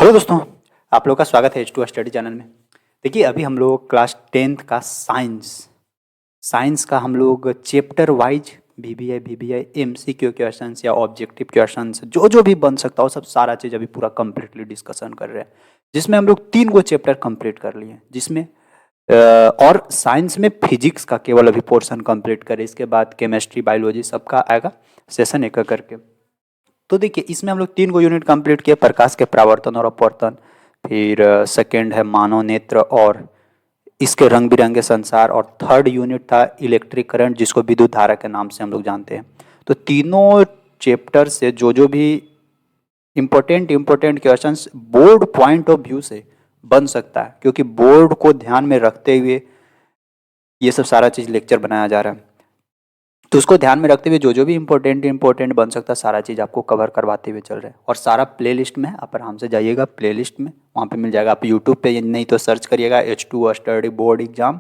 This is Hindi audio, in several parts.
हेलो दोस्तों, आप लोग का स्वागत है H2 स्टडी चैनल में। देखिए, अभी हम लोग क्लास 10th का साइंस का हम लोग chapter wise VBI MCQ questions या ऑब्जेक्टिव क्वेश्चंस जो जो भी बन सकता हो सब सारा चीज़ अभी पूरा कंप्लीटली डिस्कशन कर रहे हैं, जिसमें हम लोग 3 गो चैप्टर कंप्लीट कर लिए, जिसमें और साइंस में फिजिक्स का केवल अभी पोर्शन कंप्लीट करें। इसके बाद केमिस्ट्री, बायोलॉजी सबका आएगा सेशन एक एक करके। तो देखिए, इसमें हम लोग 3 गो यूनिट कंप्लीट किए, प्रकाश के परावर्तन और अपवर्तन। फिर सेकंड है मानव नेत्र और इसके रंग बिरंगे संसार, और थर्ड यूनिट था इलेक्ट्रिक करंट, जिसको विद्युत धारा के नाम से हम लोग जानते हैं। तो तीनों चैप्टर से जो जो भी important questions board point of view से बन सकता है, क्योंकि बोर्ड को ध्यान में रखते हुए ये सब सारा चीज़ लेक्चर बनाया जा रहा है, तो उसको ध्यान में रखते हुए जो जो भी इम्पोर्टेंट बन सकता है सारा चीज़ आपको कवर करवाते हुए चल रहे हैं। और सारा प्लेलिस्ट में आप आराम से जाइएगा, प्लेलिस्ट में वहाँ पे मिल जाएगा। आप यूट्यूब पे नहीं तो सर्च करिएगा H2 स्टडी बोर्ड एग्जाम,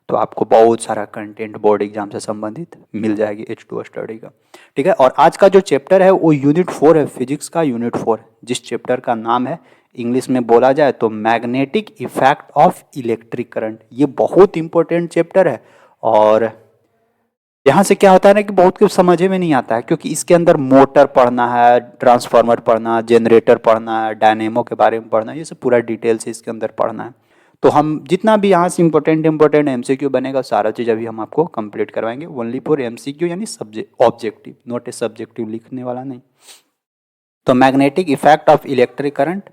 तो आपको बहुत सारा कंटेंट बोर्ड एग्जाम से संबंधित मिल जाएगी H2 स्टडी का। ठीक है, और आज का जो चैप्टर है वो यूनिट 4 है, फिजिक्स का यूनिट 4, जिस चैप्टर का नाम है, इंग्लिश में बोला जाए तो magnetic effect of electric current. ये बहुत इंपॉर्टेंट चैप्टर है, और यहाँ से क्या होता है ना कि बहुत कुछ समझ में नहीं आता है, क्योंकि इसके अंदर मोटर पढ़ना है, ट्रांसफार्मर पढ़ना, जनरेटर पढ़ना है, डायनेमो के बारे में पढ़ना है, ये सब पूरा डिटेल से इसके अंदर पढ़ना है। तो हम जितना भी यहाँ से इम्पोर्टेंट एमसीक्यू बनेगा सारा चीज़ अभी हम आपको कंप्लीट करवाएंगे, ओनली फॉर एमसीक्यू, यानी सब्जेक्ट ऑब्जेक्टिव, नोट ए सब्जेक्टिव लिखने वाला नहीं। तो magnetic effect of electric current,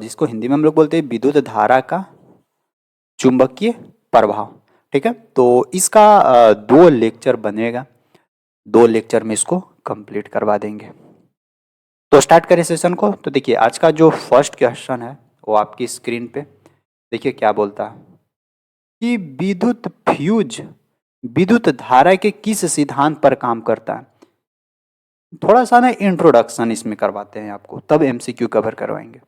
जिसको हिंदी में हम लोग बोलते हैं विद्युत धारा का चुंबकीय प्रभाव। ठीक है, तो इसका 2 लेक्चर बनेगा, 2 लेक्चर में इसको कंप्लीट करवा देंगे। तो स्टार्ट करें सेशन को। तो देखिए, आज का जो फर्स्ट क्वेश्चन है वो आपकी स्क्रीन पे देखिए क्या बोलता है कि विद्युत धारा के किस सिद्धांत पर काम करता है। थोड़ा सा ना इंट्रोडक्शन इसमें करवाते हैं आपको, तब एमसीक्यू कवर करवाएंगे।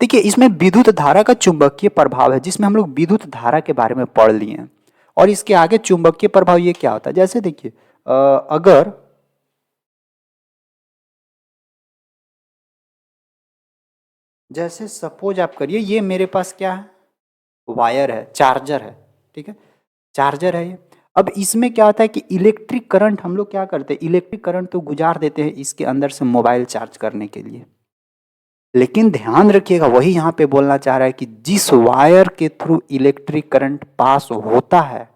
देखिए, इसमें विद्युत धारा का चुंबकीय प्रभाव है, जिसमें हम लोग विद्युत धारा के बारे में पढ़ लिए हैं। और इसके आगे चुंबकीय प्रभाव ये क्या होता है, जैसे देखिए अगर जैसे सपोज आप करिए, ये मेरे पास क्या है, वायर है, चार्जर है। ठीक है, चार्जर है ये। अब इसमें क्या होता है कि इलेक्ट्रिक करंट हम लोग क्या करते हैं, इलेक्ट्रिक करंट तो गुजार देते हैं इसके अंदर से मोबाइल चार्ज करने के लिए। लेकिन ध्यान रखिएगा, वही यहाँ पे बोलना चाह रहा है कि जिस वायर के थ्रू इलेक्ट्रिक करंट पास होता है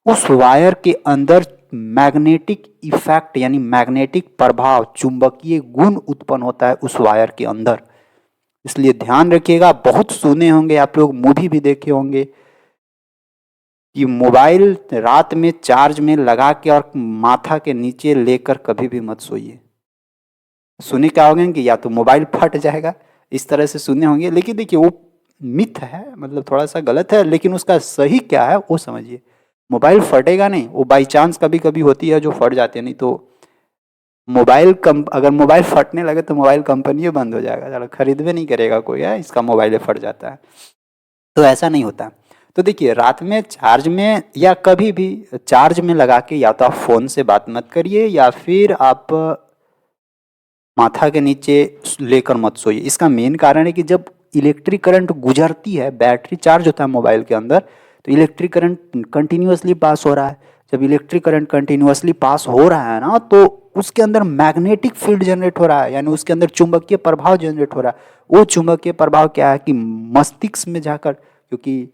उस वायर के अंदर मैग्नेटिक इफेक्ट यानी मैग्नेटिक प्रभाव, चुंबकीय गुण उत्पन्न होता है उस वायर के अंदर। इसलिए ध्यान रखिएगा, बहुत सुने होंगे आप लोग, मूवी भी देखे होंगे कि मोबाइल रात में चार्ज में लगा के और माथा के नीचे लेकर कभी भी मत सोइए। सुने क्या होंगे कि या तो मोबाइल फट जाएगा, इस तरह से सुने होंगे। लेकिन देखिए, वो मिथ है, मतलब थोड़ा सा गलत है, लेकिन उसका सही क्या है वो समझिए। मोबाइल फटेगा नहीं, वो बाई चांस कभी कभी होती है जो फट जाती है, नहीं तो अगर मोबाइल फटने लगे तो मोबाइल कंपनी बंद हो जाएगा, चलो खरीदवे नहीं करेगा कोई, है इसका मोबाइल फट जाता है। तो ऐसा नहीं होता। तो देखिए, रात में चार्ज में या कभी भी चार्ज में लगा के या तो आप फ़ोन से बात मत करिए या फिर आप माथा के नीचे लेकर मत सोइए। इसका मेन कारण है कि जब इलेक्ट्रिक करंट गुजरती है, बैटरी चार्ज होता है मोबाइल के अंदर, तो इलेक्ट्रिक करंट कंटिन्यूअसली पास हो रहा है। जब इलेक्ट्रिक करंट कंटिन्यूअसली पास हो रहा है ना, तो उसके अंदर मैग्नेटिक फील्ड जनरेट हो रहा है, यानी उसके अंदर चुंबकीय प्रभाव जनरेट हो रहा है। वो चुंबकीय प्रभाव क्या है कि मस्तिष्क में जाकर, क्योंकि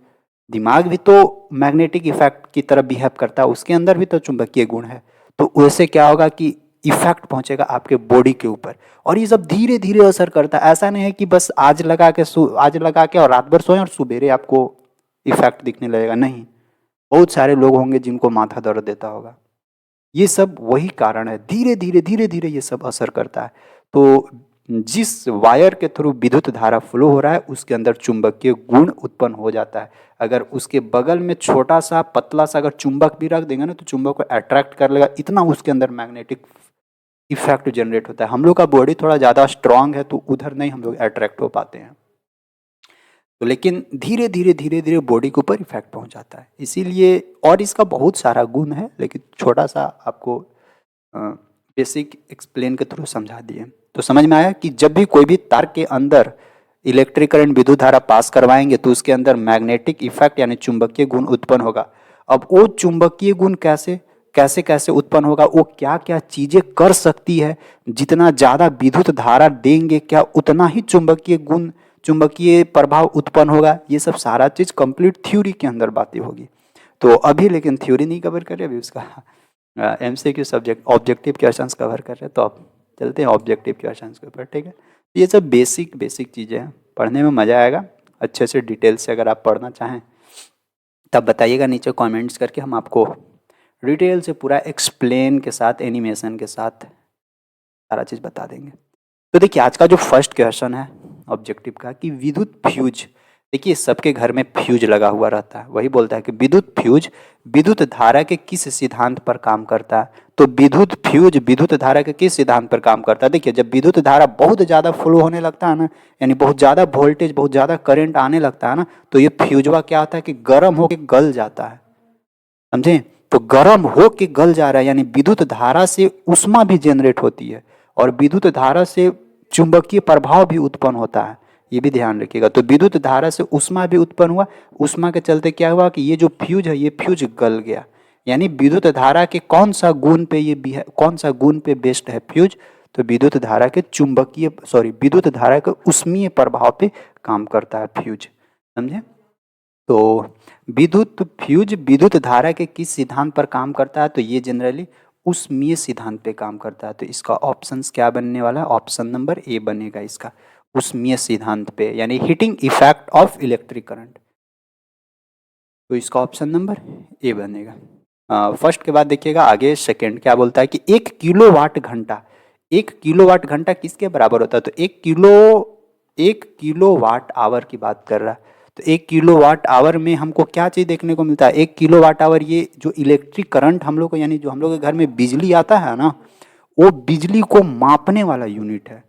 दिमाग भी तो मैग्नेटिक इफेक्ट की तरह बिहेव करता है, उसके अंदर भी तो चुंबकीय गुण है। तो वैसे क्या होगा कि इफेक्ट पहुंचेगा आपके बॉडी के ऊपर, और ये सब धीरे धीरे असर करता है। ऐसा नहीं है कि बस आज लगा के और रात भर सोए और सुबेरे आपको इफेक्ट दिखने लगेगा, नहीं। बहुत सारे लोग होंगे जिनको माथा दर्द देता होगा। ये सब वही कारण है, धीरे धीरे ये सब असर करता है। तो जिस वायर के थ्रू विद्युत धारा फ्लो हो रहा है उसके अंदर चुंबकीय गुण उत्पन्न हो जाता है। अगर उसके बगल में छोटा सा पतला सा अगर चुंबक भी रख देंगे ना, तो चुंबक को अट्रैक्ट कर लेगा, इतना उसके अंदर मैग्नेटिक इफेक्ट जनरेट होता है। हम लोग का बॉडी थोड़ा ज़्यादा स्ट्रांग है, तो उधर नहीं हम लोग अट्रैक्ट हो पाते हैं। तो लेकिन धीरे धीरे बॉडी के ऊपर इफेक्ट पहुंच जाता है, इसीलिए। और इसका बहुत सारा गुण है, लेकिन छोटा सा आपको बेसिक एक्सप्लेन के थ्रू समझा दिए। तो समझ में आया कि जब भी कोई भी तार के अंदर इलेक्ट्रिक करंट विद्युत धारा पास करवाएंगे तो उसके अंदर मैग्नेटिक इफेक्ट यानी चुंबकीय गुण उत्पन्न होगा। अब वो चुंबकीय गुण कैसे कैसे कैसे उत्पन्न होगा, वो क्या क्या चीजें कर सकती है, जितना ज्यादा विद्युत धारा देंगे क्या उतना ही चुंबकीय गुण चुंबकीय प्रभाव उत्पन्न होगा, ये सब सारा चीज कंप्लीट थ्योरी के अंदर बातें होगी। तो अभी लेकिन थ्योरी नहीं कवर कर रहे, अभी उसका MCQ subject objective questions cover कर रहे हैं। तो अब चलते हैं ऑब्जेक्टिव क्वेश्चंस के ऊपर, ठीक है। ये सब बेसिक बेसिक चीज़ें हैं, पढ़ने में मज़ा आएगा अच्छे से डिटेल से। अगर आप पढ़ना चाहें तब बताइएगा नीचे कमेंट्स करके, हम आपको डिटेल से पूरा एक्सप्लेन के साथ एनिमेशन के साथ सारा चीज़ बता देंगे। तो देखिए आज का जो फर्स्ट क्वेश्चन है ऑब्जेक्टिव का कि विद्युत फ्यूज, देखिए सबके घर में फ्यूज लगा हुआ रहता है, वही बोलता है कि विद्युत फ्यूज विद्युत धारा के किस सिद्धांत पर काम करता है। तो विद्युत फ्यूज विद्युत धारा के किस सिद्धांत पर काम करता है। देखिए जब विद्युत धारा बहुत ज़्यादा फ्लो होने लगता है ना, यानी बहुत ज़्यादा वोल्टेज बहुत ज़्यादा करंट आने लगता है ना, तो ये फ्यूजवा क्या होता है कि गर्म होकर गल जाता है, समझे। तो गर्म हो के गल जा रहा है, यानी विद्युत धारा से ऊष्मा भी जनरेट होती है और विद्युत धारा से चुंबकीय प्रभाव भी उत्पन्न होता है, ये भी ध्यान रखिएगा। तो विद्युत धारा से ऊष्मा भी उत्पन्न हुआ, ऊष्मा के चलते क्या हुआ कि ये जो फ्यूज है ये फ्यूज गल गया। यानी विद्युत धारा के कौन सा गुण पे ये कौन सा गुण पे बेस्ड है फ्यूज, तो विद्युत धारा के विद्युत धारा के ऊष्मीय प्रभाव पे काम करता है फ्यूज, समझे। तो विद्युत फ्यूज विद्युत धारा के किस सिद्धांत पर काम करता है, तो ये जनरली ऊष्मीय सिद्धांत पे काम करता है। तो इसका ऑप्शंस क्या बनने वाला है, ऑप्शन नंबर ए बनेगा इसका, ऊष्मीय सिद्धांत पे यानी heating effect of electric current. तो इसका ऑप्शन नंबर ए बनेगा। फर्स्ट के बाद देखिएगा आगे सेकंड क्या बोलता है कि 1 किलोवाट घंटा किसके बराबर होता है। तो 1 किलोवाट आवर की बात कर रहा है। तो 1 किलोवाट आवर में हमको क्या चीज़ देखने को मिलता है, 1 किलोवाट आवर ये जो इलेक्ट्रिक करंट हम लोग को यानी जो हम लोग के घर में बिजली आता है ना, वो बिजली को मापने वाला यूनिट है।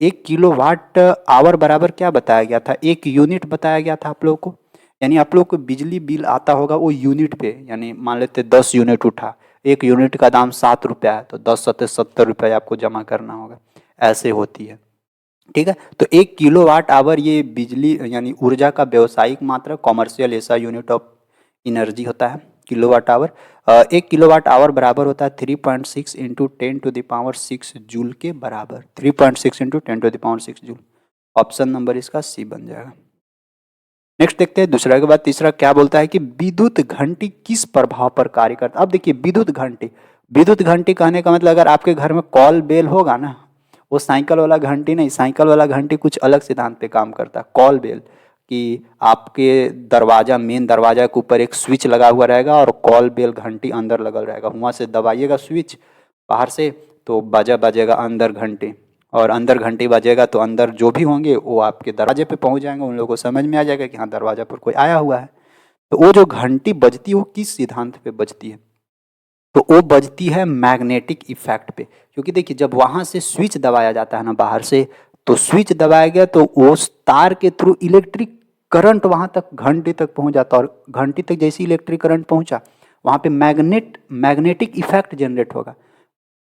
1 किलोवाट आवर बराबर क्या बताया गया था, 1 यूनिट बताया गया था आप लोग को। यानी आप लोग को बिजली बिल आता होगा वो यूनिट पे, यानी मान लेते 10 यूनिट उठा, 1 यूनिट का दाम 7 रुपया है, तो 10 × 7 = 70 रुपया आपको जमा करना होगा, ऐसे होती है, ठीक है। तो 1 किलोवाट आवर ये बिजली यानी ऊर्जा का व्यवसायिक मात्रा, कॉमर्शियल ऐसा यूनिट ऑफ एनर्जी होता है किलोवाट आवर। 1 किलोवाट आवर बराबर होता है 3.6 × 10⁻6 जूल के बराबर, 3.6 × 10⁻6 जूल। ऑप्शन नंबर इसका सी बन जाएगा। नेक्स्ट देखते हैं दूसरा के बाद तीसरा क्या बोलता है कि विद्युत घंटी किस प्रभाव पर कार्य करता है। अब देखिए विद्युत घंटी कहने का मतलब अगर आपके घर में कॉल बेल होगा ना, वो साइकिल वाला घंटी नहीं, साइकिल वाला घंटी कुछ अलग सिद्धांत पे काम करता है। कॉल बेल कि आपके दरवाजा मेन दरवाजा के ऊपर एक स्विच लगा हुआ रहेगा और कॉल बेल घंटी अंदर लगल रहेगा, वहाँ से दबाइएगा स्विच बाहर से तो बजेगा अंदर घंटी, और अंदर घंटी बजेगा तो अंदर जो भी होंगे वो आपके दरवाजे पे पहुंच जाएंगे, उन लोगों को समझ में आ जाएगा कि हाँ दरवाजा पर कोई आया हुआ है। तो वो जो घंटी बजती है वो किस सिद्धांत पे बजती है, तो वो बजती है मैग्नेटिक इफेक्ट पे। क्योंकि देखिए जब वहां से स्विच दबाया जाता है ना बाहर से, तो स्विच दबाया गया तो वो तार के थ्रू इलेक्ट्रिक करंट वहां तक घंटी तक पहुंच जाता है, और घंटी तक जैसे इलेक्ट्रिक करंट पहुंचा वहां पे मैग्नेटिक इफेक्ट जनरेट होगा,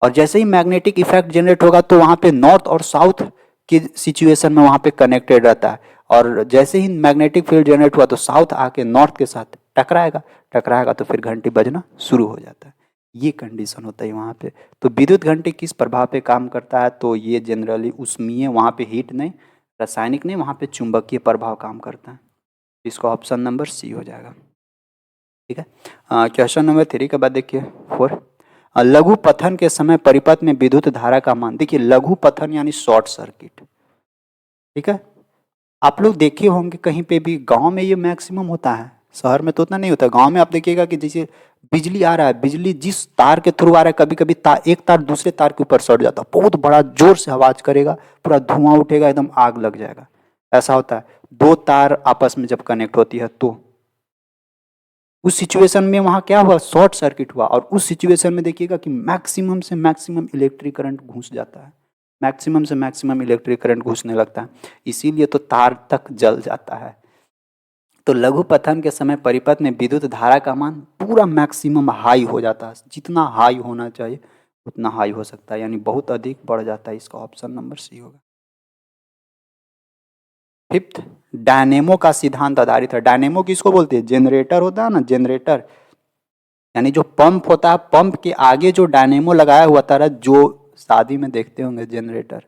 और जैसे ही मैग्नेटिक इफेक्ट जनरेट होगा तो वहां पे नॉर्थ और साउथ की सिचुएशन में वहां पे कनेक्टेड रहता है, और जैसे ही मैग्नेटिक फील्ड जनरेट हुआ तो साउथ आके नॉर्थ के साथ टकराएगा तो फिर घंटी बजना शुरू हो जाता है, ये कंडीशन होता है वहाँ पे। तो विद्युत घंटी किस प्रभाव पे काम करता है, तो ये जनरली ऊष्मीय, वहाँ पे हीट नहीं, रासायनिक नहीं, वहाँ पे चुंबकीय प्रभाव काम करता है। इसका ऑप्शन नंबर सी हो जाएगा, ठीक है। क्वेश्चन नंबर 3 के बाद देखिए 4, लघु पथन के समय परिपथ में विद्युत धारा का मान। देखिए लघु पथन यानी शॉर्ट सर्किट, ठीक है। आप लोग देखे होंगे कहीं पे भी, गांव में ये मैक्सिमम होता है, शहर में तो उतना नहीं होता। गांव में आप देखिएगा कि जैसे बिजली आ रहा है, बिजली जिस तार के थ्रू आ रहा है, कभी कभी एक तार दूसरे तार के ऊपर सट जाता है, बहुत बड़ा जोर से आवाज करेगा, पूरा धुआं उठेगा, एकदम आग लग जाएगा, ऐसा होता है। 2 तार आपस में जब कनेक्ट होती है तो उस सिचुएशन में वहां क्या हुआ, शॉर्ट सर्किट हुआ, और उस सिचुएशन में देखिएगा कि मैक्सिमम से मैक्सिमम इलेक्ट्रिक करंट घुस जाता है, मैक्सिमम से मैक्सिमम इलेक्ट्रिक करंट घुसने लगता है, इसीलिए तो तार तक जल जाता है। तो लघु पथन के समय परिपथ में विद्युत धारा का मान पूरा मैक्सिमम हाई हो जाता है, जितना हाई होना चाहिए उतना हाई हो सकता है, यानी बहुत अधिक बढ़ जाता है। इसका ऑप्शन नंबर सी होगा। फिफ्थ, डायनेमो का सिद्धांत आधारित है। डायनेमो किसको बोलते हैं? जनरेटर होता है ना, जनरेटर, यानी जो पंप होता है, पंप के आगे जो डायनेमो लगाया हुआ था, जो शादी में देखते होंगे जनरेटर,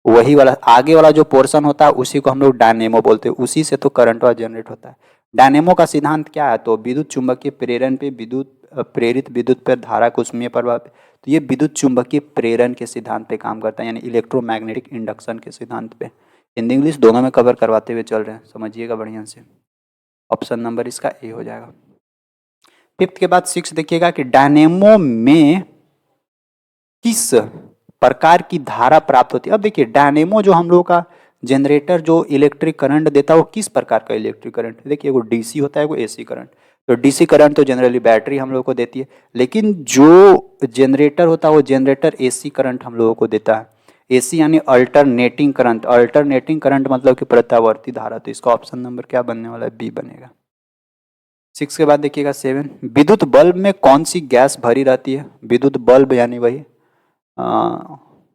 वही वाला आगे वाला जो पोर्शन होता है उसी को हम लोग डायनेमो बोलते हैं, उसी से तो करंट वाला जनरेट होता है। डायनेमो का सिद्धांत क्या है? तो विद्युत चुंबकीय प्रेरण पे विद्युत प्रेरित विद्युत पर धारा को उसमें प्रभाव, तो ये विद्युत चुंबकीय प्रेरण के सिद्धांत पे काम करता है, यानी इलेक्ट्रोमैग्नेटिक इंडक्शन के सिद्धांत पे। हिंदी इंग्लिश दोनों में कवर करवाते हुए चल रहे हैं, समझिएगा बढ़िया से। ऑप्शन नंबर इसका ए हो जाएगा। फिफ्थ के बाद सिक्स देखिएगा कि डायनेमो में किस प्रकार की धारा प्राप्त होती है। अब देखिए डायनेमो जो हम लोगों का जनरेटर जो इलेक्ट्रिक करंट देता है वो किस प्रकार का इलेक्ट्रिक करंट, देखिए वो डीसी होता है, वो एसी करंट। तो डीसी करंट तो जनरली बैटरी हम लोगों को देती है, लेकिन जो जनरेटर होता है वो जनरेटर एसी करंट हम लोगों को देता है। एसी यानी अल्टरनेटिंग करंट, अल्टरनेटिंग करंट मतलब कि प्रत्यावर्ती धारा। तो इसका ऑप्शन नंबर क्या बनने वाला है? बी बनेगा। सिक्स के बाद देखिएगा सेवन, विद्युत बल्ब में कौन सी गैस भरी रहती है? विद्युत बल्ब यानी वही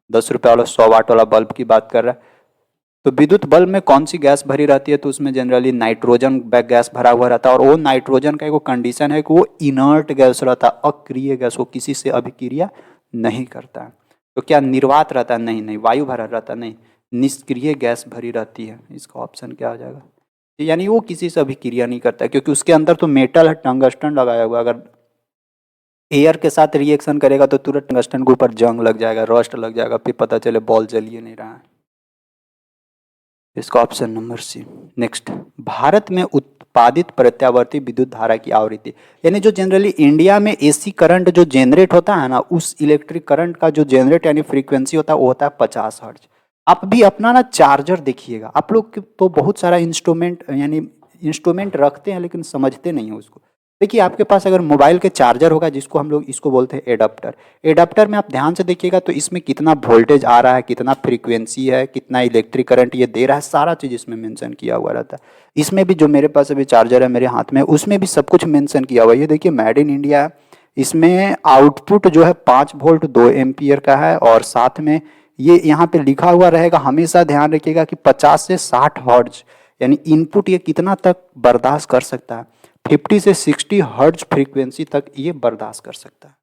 10 रुपये वाला 100 वाट वाला बल्ब की बात कर रहा है। तो विद्युत बल्ब में कौन सी गैस भरी रहती है? तो उसमें जनरली नाइट्रोजन गैस भरा हुआ रहता है, और वो नाइट्रोजन का एक कंडीशन है कि वो इनर्ट गैस रहता है, अक्रिय गैस, वो किसी से अभिक्रिया नहीं करता है। तो क्या निर्वात रहता है? नहीं नहीं। वायु भरा रहता है? नहीं, निष्क्रिय गैस भरी रहती है। इसका ऑप्शन क्या हो जाएगा? यानी वो किसी से अभिक्रिया नहीं करता, क्योंकि उसके अंदर तो मेटल है, टंगस्टन लगाया हुआ, अगर एयर के साथ रिएक्शन करेगा तो तुरंत टंगस्टन के ऊपर जंग लग जाएगा, रस्ट लग जाएगा, फिर पता चले बॉल जलिए नहीं रहा है। इसका option number C. Next, Bharat में उत्पादित प्रत्यावर्ती विद्युत धारा की आवृत्ति, यानी जो जनरली इंडिया में एसी करंट जो जनरेट होता है ना, उस इलेक्ट्रिक करंट का जो जनरेट यानी फ्रीक्वेंसी होता है वो होता है 50 हर्ट्ज। आप भी अपना ना चार्जर देखिएगा, आप लोग तो बहुत सारा इंस्ट्रूमेंट यानी इंस्ट्रूमेंट रखते हैं लेकिन समझते नहीं है उसको। देखिए आपके पास अगर मोबाइल के चार्जर होगा, जिसको हम लोग इसको बोलते हैं एडाप्टर, एडाप्टर में आप ध्यान से देखिएगा तो इसमें कितना वोल्टेज आ रहा है, कितना फ्रीक्वेंसी है, कितना इलेक्ट्रिक करंट ये दे रहा है, सारा चीज़ इसमें मेंशन किया हुआ रहता है। इसमें भी जो मेरे पास अभी चार्जर है मेरे हाथ में, उसमें भी सब कुछ मेंशन किया हुआ है। ये देखिए मेड इन इंडिया है, इसमें आउटपुट जो है 5 वोल्ट 2 एम्पियर का है, और साथ में ये यहाँ पे लिखा हुआ रहेगा, हमेशा ध्यान रखिएगा कि 50 से 60 हर्ट्ज, यानी इनपुट ये कितना तक बर्दाश्त कर सकता है, 50 से 60 हर्ट्ज फ्रीक्वेंसी तक ये बर्दाश्त कर सकता है।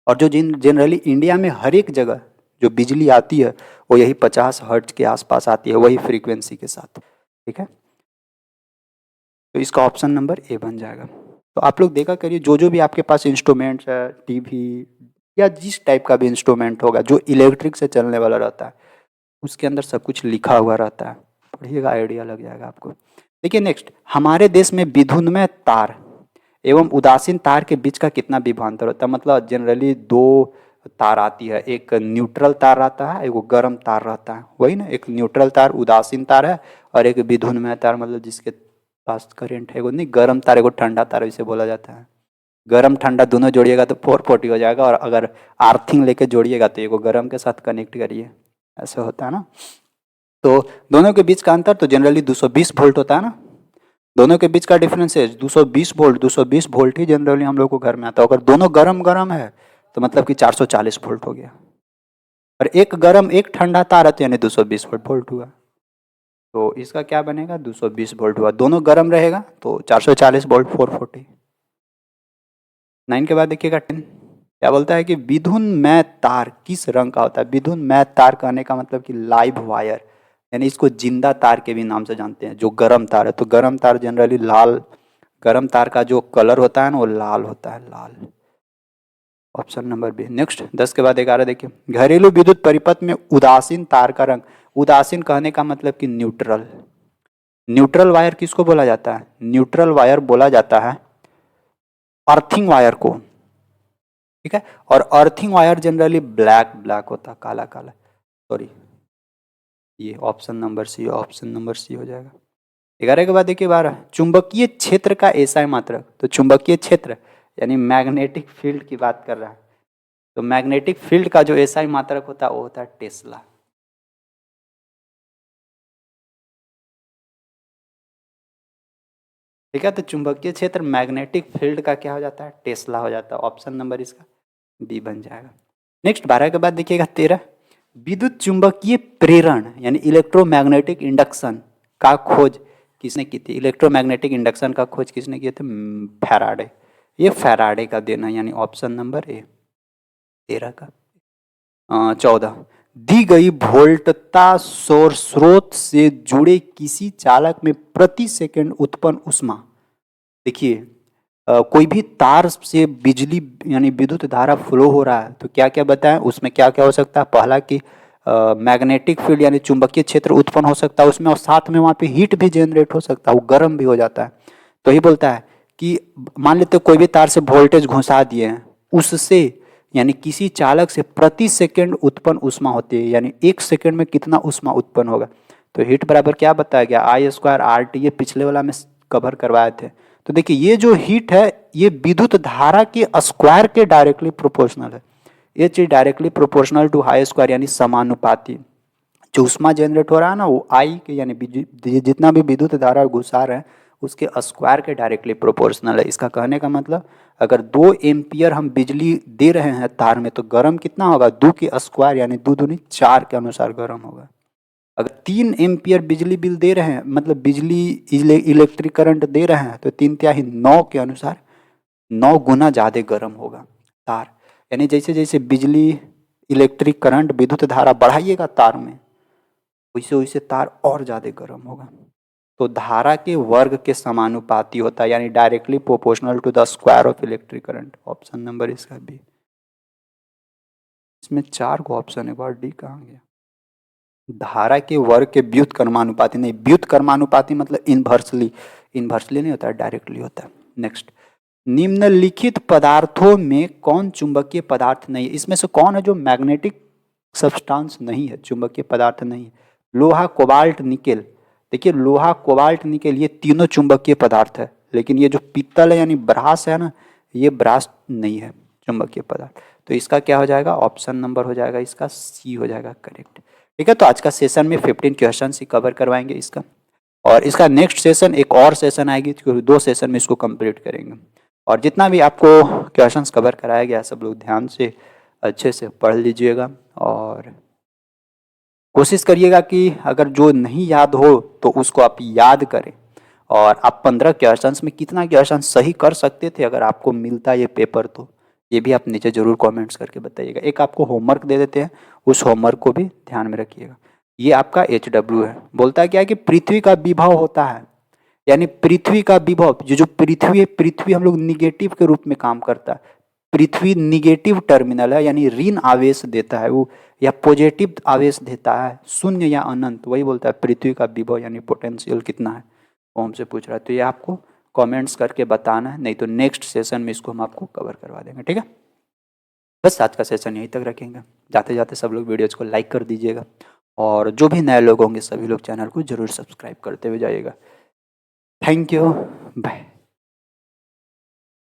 और जो जनरली इंडिया में हर एक जगह जो बिजली आती है वो यही 50 हर्ट्ज के आसपास आती है, वही फ्रीक्वेंसी के साथ। ठीक है, तो इसका ऑप्शन नंबर ए बन जाएगा। तो आप लोग देखा करिए, जो जो भी आपके पास इंस्ट्रूमेंट्स है, टीवी या जिस टाइप का भी इंस्ट्रूमेंट होगा जो इलेक्ट्रिक से चलने वाला रहता है, उसके अंदर सब कुछ लिखा हुआ रहता है, पढ़िएगा, आइडिया लग जाएगा आपको। देखिए नेक्स्ट, हमारे देश में विद्युन्मय तार एवं उदासीन तार के बीच का कितना विभवांतर होता है? मतलब जनरली 2 तार आती है, एक न्यूट्रल तार रहता है, एक गर्म तार रहता है, वही ना, एक न्यूट्रल तार उदासीन तार है, और एक विद्युन्मय तार मतलब जिसके पास करंट है, वो नहीं, गर्म तार एक ठंडा तार इसे बोला जाता है। गर्म ठंडा दोनों जोड़िएगा तो 440 हो जाएगा, और अगर आर्थिंग लेके जोड़िएगा तो एक गर्म के साथ कनेक्ट करिए, ऐसा होता है ना। तो दोनों के बीच का अंतर तो जनरली 220 वोल्ट होता है ना, दोनों के बीच का डिफरेंस है 220 वोल्ट। 220 वोल्ट ही जनरली हम लोग को घर में आता है। अगर दोनों गरम गरम है तो मतलब कि 440 वोल्ट हो गया, और एक गरम एक ठंडा तार है तो यानी 220 वोल्ट हुआ। तो इसका क्या बनेगा? 220 वोल्ट हुआ। दोनों गरम रहेगा तो 440 वोल्ट 440। 9 के बाद देखिएगा 10 क्या बोलता है कि विद्युन्मय तार किस रंग का होता है? विद्युन्मय तार कहने का मतलब कि लाइव वायर, यानी इसको जिंदा तार के भी नाम से जानते हैं। जो गर्म तार है तो गर्म तार जनरली लाल, गर्म तार का जो कलर होता है ना वो लाल होता है, लाल। Option number B. नेक्स्ट 10 के बाद 11 देखिए, घरेलू विद्युत परिपथ में उदासीन तार का रंग, उदासीन कहने का मतलब कि न्यूट्रल। न्यूट्रल वायर किसको बोला जाता है? न्यूट्रल वायर बोला जाता है अर्थिंग वायर को, ठीक है। और earthing wire generally black black होता है, काला काला, सॉरी ये option number C, option number C हो जाएगा। 11 के बाद देखिए 12, चुंबकीय क्षेत्र का एसआई मात्रक। तो चुंबकीय क्षेत्र यानी मैग्नेटिक फील्ड की बात कर रहा है, तो मैग्नेटिक फील्ड का जो एसआई मात्रक होता है वो होता है टेस्ला। ठीक है, तो चुंबकीय क्षेत्र मैग्नेटिक फील्ड का क्या हो जाता है? टेस्ला हो जाता है। ऑप्शन नंबर इसका बी बन जाएगा। नेक्स्ट 12 के बाद देखिएगा 13, विद्युत चुंबकीय प्रेरण यानी इलेक्ट्रोमैग्नेटिक इंडक्शन का खोज किसने की थी? इलेक्ट्रोमैग्नेटिक इंडक्शन का खोज किसने किए थे? फैराडे। ये फैराडे का देना है, यानी ऑप्शन नंबर ए 13 का। 14, दी गई वोल्टता सौर स्रोत से जुड़े किसी चालक में प्रति सेकंड उत्पन्न ऊष्मा। देखिए कोई भी तार से बिजली यानी विद्युत धारा फ्लो हो रहा है तो क्या क्या बताएं, उसमें क्या क्या हो सकता है? पहला कि मैग्नेटिक फील्ड यानी चुंबकीय क्षेत्र उत्पन्न हो सकता है उसमें, और साथ में वहाँ पे हीट भी जनरेट हो सकता है, वो गर्म भी हो जाता है। तो ही बोलता है कि मान लेते कोई भी तार से वोल्टेज घुसा दिए हैं, उससे यानी किसी चालक से प्रति सेकंड उत्पन्न ऊष्मा होती है, यानी 1 सेकंड में कितना ऊष्मा उत्पन्न होगा। तो हीट बराबर क्या बताया गया? I² RT, ये पिछले वाला में कवर करवाए थे। तो देखिए ये जो हीट है ये विद्युत धारा के स्क्वायर के डायरेक्टली प्रोपोर्शनल है। ये चीज directly proportional to high square यानी समानुपाती। जो ऊष्मा जनरेट हो रहा है ना वो आई के यानी जितना भी विद्युत धारा घुसा रहे हैं उसके स्क्वायर के डायरेक्टली प्रोपोर्शनल है। इसका कहने का मतलब अगर 2 एम्पियर हम बिजली दे रहे हैं तार में तो गर्म कितना होगा? 2 के स्क्वायर यानी 2 दूनी 4 के अनुसार गर्म होगा। अगर 3 एम्पियर बिजली बिल दे रहे हैं मतलब बिजली इलेक्ट्रिक करंट दे रहे हैं तो 3/9 के अनुसार 9 गुना ज़्यादा गर्म होगा तार। यानी जैसे जैसे बिजली इलेक्ट्रिक करंट विद्युत धारा बढ़ाइएगा तार में वैसे वैसे तार और ज़्यादा गर्म होगा। तो धारा के वर्ग के समानुपाती होता है यानी directly proportional to the square of electric current. Option number इसका बी। इसमें 4 को ऑप्शन है, और डी कहाँ गया? धारा के वर्ग के व्युत्क्रमानुपाती नहीं, व्युत्क्रमानुपाती मतलब इनवर्सली, इनवर्सली नहीं होता है, डायरेक्टली होता है। नेक्स्ट, निम्नलिखित पदार्थों में कौन चुंबकीय पदार्थ नहीं है? इसमें से कौन है जो मैग्नेटिक सब्सटेंस नहीं है, चुंबकीय पदार्थ नहीं है? लोहा, कोबाल्ट, निकेल। देखिए लोहा, कोबाल्ट, निकेल ये तीनों चुंबकीय पदार्थ है, लेकिन ये जो पीतल है यानी ब्रास है ना, ये ब्रास नहीं है चुंबकीय पदार्थ। तो इसका क्या हो जाएगा? ऑप्शन नंबर हो जाएगा इसका सी हो जाएगा करेक्ट। ठीक है, तो आज का सेशन में 15 क्वेश्चन ही कवर करवाएंगे इसका, और इसका नेक्स्ट सेशन एक और सेशन आएगी तो 2 सेशन में इसको कंप्लीट करेंगे। और जितना भी आपको क्वेश्चंस कवर कराया गया सब लोग ध्यान से अच्छे से पढ़ लीजिएगा, और कोशिश करिएगा कि अगर जो नहीं याद हो तो उसको आप याद करें। और आप 15 क्वेश्चंस में कितना क्वेश्चन सही कर सकते थे अगर आपको मिलता ये पेपर, तो ये भी आप नीचे जरूर कमेंट्स करके बताइएगा। एक आपको होमवर्क दे देते हैं, उस होमवर्क को भी ध्यान में रखिएगा। ये आपका HW है, बोलता है क्या है कि पृथ्वी का विभव होता है, यानी पृथ्वी का विभव जो पृथ्वी है, पृथ्वी हम लोग निगेटिव के रूप में काम करता है। पृथ्वी निगेटिव टर्मिनल है यानी ऋण आवेश देता है वो, या पॉजिटिव आवेश देता है, शून्य या अनंत, वही बोलता है पृथ्वी का विभव यानी पोटेंशियल कितना है, वो हमसे पूछ रहा है। तो ये आपको कमेंट्स करके बताना है, नहीं तो नेक्स्ट सेशन में इसको हम आपको कवर करवा देंगे। ठीक है, बस आज का सेशन यहीं तक रखेंगे। जाते जाते सब लोग वीडियोज़ को लाइक कर दीजिएगा, और जो भी नए लोग होंगे सभी लोग चैनल को जरूर सब्सक्राइब करते हुए जाइएगा। Thank you, bye.